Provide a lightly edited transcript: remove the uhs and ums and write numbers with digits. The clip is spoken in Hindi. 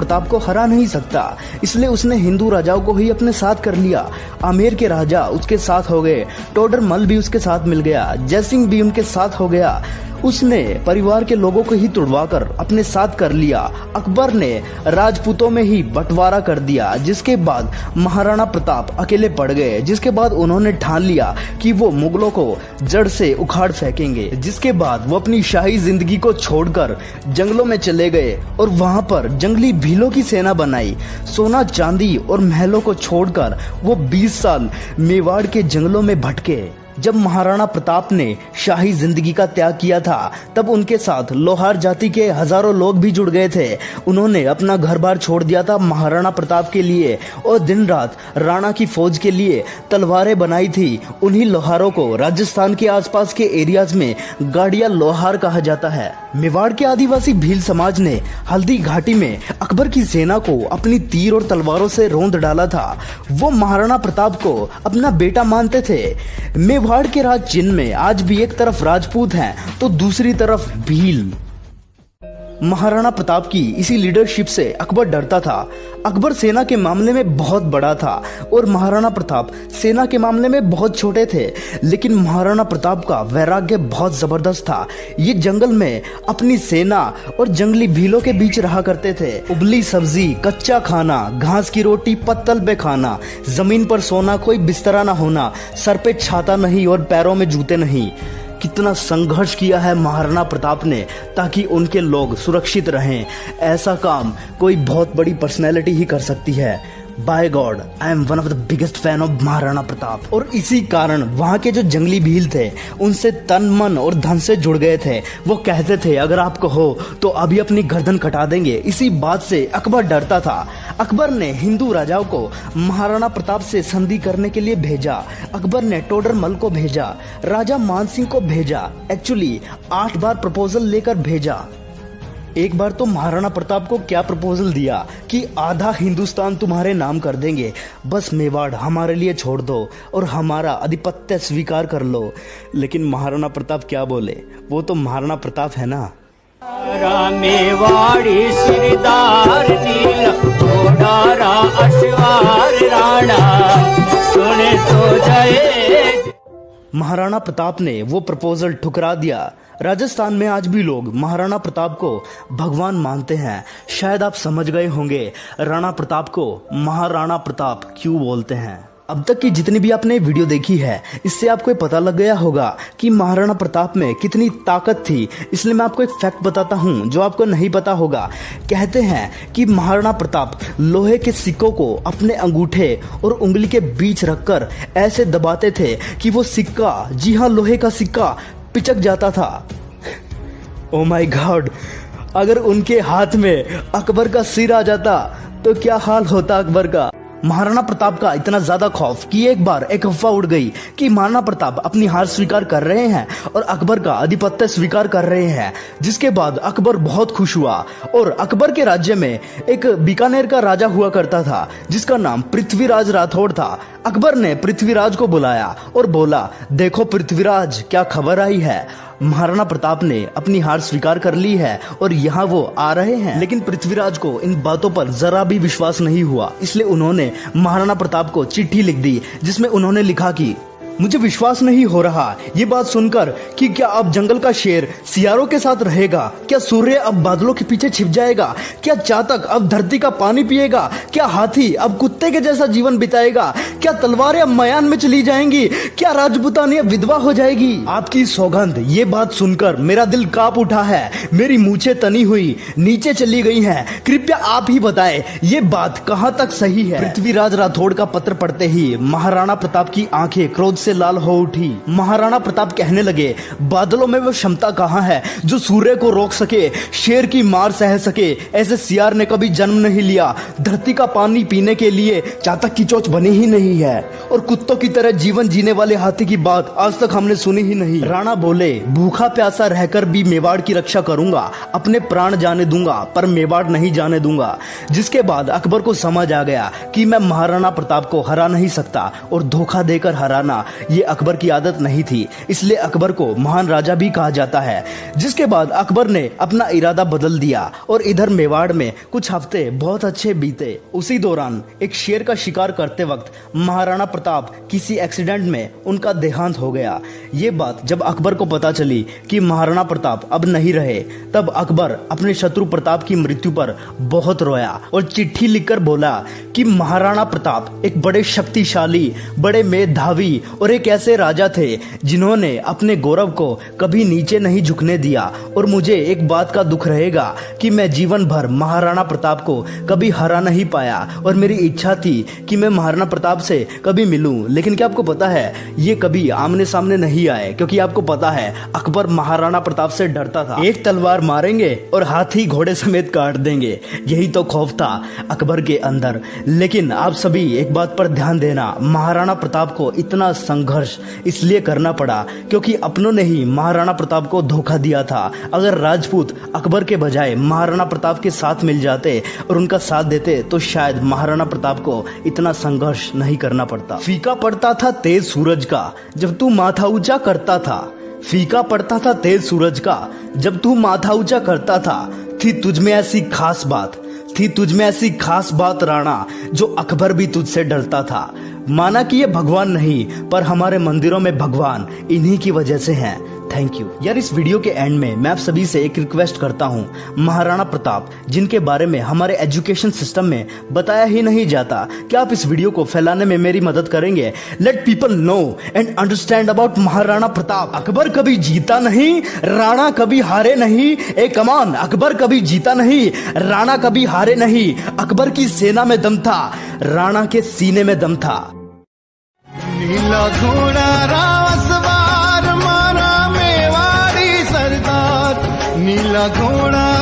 प्रताप को हरा नहीं सकता, इसलिए उसने हिंदू राजाओं को ही अपने साथ कर लिया। आमेर के राजा उसके साथ हो गए, टोडरमल भी उसके साथ मिल गया, जयसिंह भी उनके साथ हो गया। उसने परिवार के लोगों को ही तुड़वाकर अपने साथ कर लिया। अकबर ने राजपूतों में ही बंटवारा कर दिया, जिसके बाद महाराणा प्रताप अकेले पड़ गए। जिसके बाद उन्होंने ठान लिया कि वो मुगलों को जड़ से उखाड़ फेंकेंगे। जिसके बाद वो अपनी शाही जिंदगी को छोड़कर जंगलों में चले गए और वहां पर जंगली भीलों की सेना बनाई। सोना चांदी और महलों को छोड़कर वो 20 साल मेवाड़ के जंगलों में भटके। जब महाराणा प्रताप ने शाही जिंदगी का त्याग किया था, तब उनके साथ लोहार जाति के हजारों लोग भी जुड़ गए थे। उन्होंने अपना घर बार छोड़ दिया था महाराणा प्रताप के लिए और दिन रात राणा की फौज के लिए तलवारें बनाई थी। उन्हीं लोहारों को राजस्थान के आसपास के एरियाज में गाड़िया लोहार कहा जाता है। मेवाड़ के आदिवासी भील समाज ने हल्दी घाटी में अकबर की सेना को अपनी तीर और तलवारों से रौंद डाला था। वो महाराणा प्रताप को अपना बेटा मानते थे। मेवाड़ के राज चिन्ह में आज भी एक तरफ राजपूत हैं तो दूसरी तरफ भील। महाराणा प्रताप की इसी लीडरशिप से अकबर डरता था। अकबर सेना के मामले में बहुत बड़ा था और महाराणा प्रताप सेना के मामले में बहुत छोटे थे, लेकिन महाराणा प्रताप का वैराग्य बहुत जबरदस्त था। ये जंगल में अपनी सेना और जंगली भीलों के बीच रहा करते थे। उबली सब्जी, कच्चा खाना, घास की रोटी पत्तल पे खाना, जमीन पर सोना, कोई बिस्तरा ना होना, सर पे छाता नहीं और पैरों में जूते नहीं। कितना संघर्ष किया है महाराणा प्रताप ने ताकि उनके लोग सुरक्षित रहें। ऐसा काम कोई बहुत बड़ी पर्सनैलिटी ही कर सकती है। By God, I am one of the biggest fan of Maharana Pratap. और इसी कारण वहाँ के जो जंगली भील थे उनसे तन मन और धन से जुड़ गए थे। वो कहते थे अगर आप कहो तो अभी अपनी गर्दन कटा देंगे। इसी बात से अकबर डरता था। अकबर ने हिंदू राजाओं को महाराणा प्रताप से संधि करने के लिए भेजा। अकबर ने टोडरमल को भेजा, राजा मानसिंह को भेजा। एक्चुअली 8 बार प्रपोजल लेकर भेजा। एक बार तो महाराणा प्रताप को क्या प्रपोजल दिया कि आधा हिंदुस्तान तुम्हारे नाम कर देंगे, बस मेवाड़ हमारे लिए छोड़ दो और हमारा आधिपत्य स्वीकार कर लो। लेकिन महाराणा प्रताप क्या बोले, वो तो महाराणा प्रताप है ना। मेवाड़ी सिरदार नील घोड़ारा अश्वार राणा सुने तो जाए। महाराणा प्रताप ने वो प्रपोजल ठुकरा दिया। राजस्थान में आज भी लोग महाराणा प्रताप को भगवान मानते हैं। शायद आप समझ गए होंगे राणा प्रताप को महाराणा प्रताप क्यों बोलते हैं। अब तक की जितनी भी आपने वीडियो देखी है, इससे आपको पता लग गया होगा कि महाराणा प्रताप में कितनी ताकत थी। इसलिए मैं आपको एक फैक्ट बताता हूँ जो आपको नहीं पता होगा। कहते हैं कि महाराणा प्रताप लोहे के सिक्कों को अपने अंगूठे और उंगली के बीच रखकर ऐसे दबाते थे कि वो सिक्का, जी हाँ लोहे का सिक्का, पिचक जाता था। ओ माय गॉड, अगर उनके हाथ में अकबर का सिर आ जाता तो क्या हाल होता अकबर का। महाराणा प्रताप का इतना ज्यादा खौफ कि एक बार एक अफवाह उड़ गई कि महाराणा प्रताप अपनी हार स्वीकार कर रहे हैं और अकबर का आधिपत्य स्वीकार कर रहे हैं। जिसके बाद अकबर बहुत खुश हुआ और अकबर के राज्य में एक बीकानेर का राजा हुआ करता था जिसका नाम पृथ्वीराज राठौड़ था। अकबर ने पृथ्वीराज को बुलाया और बोला, देखो पृथ्वीराज, क्या खबर आई है। महाराणा प्रताप ने अपनी हार स्वीकार कर ली है और यहाँ वो आ रहे हैं। लेकिन पृथ्वीराज को इन बातों पर जरा भी विश्वास नहीं हुआ, इसलिए उन्होंने महाराणा प्रताप को चिट्ठी लिख दी जिसमें उन्होंने लिखा कि मुझे विश्वास नहीं हो रहा ये बात सुनकर कि क्या अब जंगल का शेर सियारों के साथ रहेगा, क्या सूर्य अब बादलों के पीछे छिप जाएगा, क्या चातक अब धरती का पानी पिएगा, क्या हाथी अब कुत्ते के जैसा जीवन बिताएगा, क्या तलवारें अब मयान में चली जाएंगी, क्या राजपूतानी विधवा हो जाएगी। आपकी सौगंध, ये बात सुनकर मेरा दिल कांप उठा है, मेरी मूछें तनी हुई नीचे चली गई हैं। कृपया आप ही बताएं ये बात कहां तक सही है। पृथ्वीराज राठौड़ का पत्र पढ़ते ही महाराणा प्रताप की आंखें क्रोध से लाल हो उठी। महाराणा प्रताप कहने लगे, बादलों में वो क्षमता कहां है जो सूर्य को रोक सके, शेर की मार सह सके। ऐसे सियार ने कभी जन्म नहीं लिया। धरती का पानी पीने के लिए चातक की चोंच बनी ही नहीं है और कुत्तों की तरह जीवन जीने वाले हाथी की बात आज तक हमने सुनी ही नहीं। राणा बोले, भूखा प्यासा रहकर भी मेवाड़ की रक्षा करूंगा, अपने प्राण जाने दूंगा पर मेवाड़ नहीं जाने दूंगा। जिसके बाद अकबर को समझ आ गया कि मैं महाराणा प्रताप को हरा नहीं सकता और धोखा देकर हराना ये अकबर की आदत नहीं थी, इसलिए अकबर को महान राजा भी कहा जाता है। जिसके बाद अकबर ने अपना इरादा बदल दिया और इधर मेवाड़ में कुछ हफ्ते बहुत अच्छे बीते। उसी दौरान एक शेर का शिकार करते वक्त महाराणा प्रताप किसी एक्सीडेंट में उनका देहांत हो गया। ये बात जब अकबर को पता चली कि महाराणा प्रताप अब नहीं रहे, तब अकबर अपने शत्रु प्रताप की मृत्यु पर बहुत रोया और चिट्ठी लिखकर बोला कि महाराणा प्रताप एक बड़े शक्तिशाली, बड़े मेधावी और एक ऐसे राजा थे जिन्होंने अपने गौरव को कभी नीचे नहीं झुकने दिया, और मुझे एक बात का दुख रहेगा कि मैं जीवन भर महाराणा प्रताप को कभी हरा नहीं पाया, और मेरी इच्छा थी कि मैं महाराणा प्रताप से कभी मिलूं, लेकिन क्या आपको पता है ये कभी आमने सामने नहीं आए, क्योंकि आपको पता है अकबर महाराणा प्रताप से डरता था। एक तलवार मारेंगे और हाथी घोड़े समेत काट देंगे, यही तो खौफ था अकबर के अंदर। लेकिन आप सभी एक बात पर ध्यान देना, महाराणा प्रताप को इतना संघर्ष इसलिए करना पड़ा क्योंकि अपनों ने ही महाराणा प्रताप को धोखा दिया था। अगर राजपूत अकबर के बजाय महाराणा प्रताप के साथ मिल जाते और उनका साथ देते तो शायद महाराणा प्रताप को इतना संघर्ष नहीं करना पड़ता। फीका पड़ता था तेज सूरज का जब तू माथा ऊंचा करता था, फीका पड़ता था तेज सूरज का जब तू माथा ऊंचा करता था। थी तुझमें ऐसी खास बात, थी तुझमें ऐसी खास बात राणा, जो अकबर भी तुझसे डरता था। माना कि ये भगवान नहीं, पर हमारे मंदिरों में भगवान इन्हीं की वजह से हैं। थैंक यू यार। इस वीडियो के एंड में मैं आप सभी से एक रिक्वेस्ट करता हूँ, महाराणा प्रताप जिनके बारे में हमारे एजुकेशन सिस्टम में बताया ही नहीं जाता, क्या आप इस वीडियो को फैलाने में मेरी मदद करेंगे? Let people know and understand about Maharana Pratap. Akbar कभी जीता नहीं, राणा कभी हारे नहीं। ए कमान, अकबर कभी जीता नहीं, राणा कभी हारे नहीं। अकबर की सेना में दम था, राणा के सीने में दम था। नीला घोड़ा रावसवार मारा मेवाड़ी सरदार, नीला घोड़ा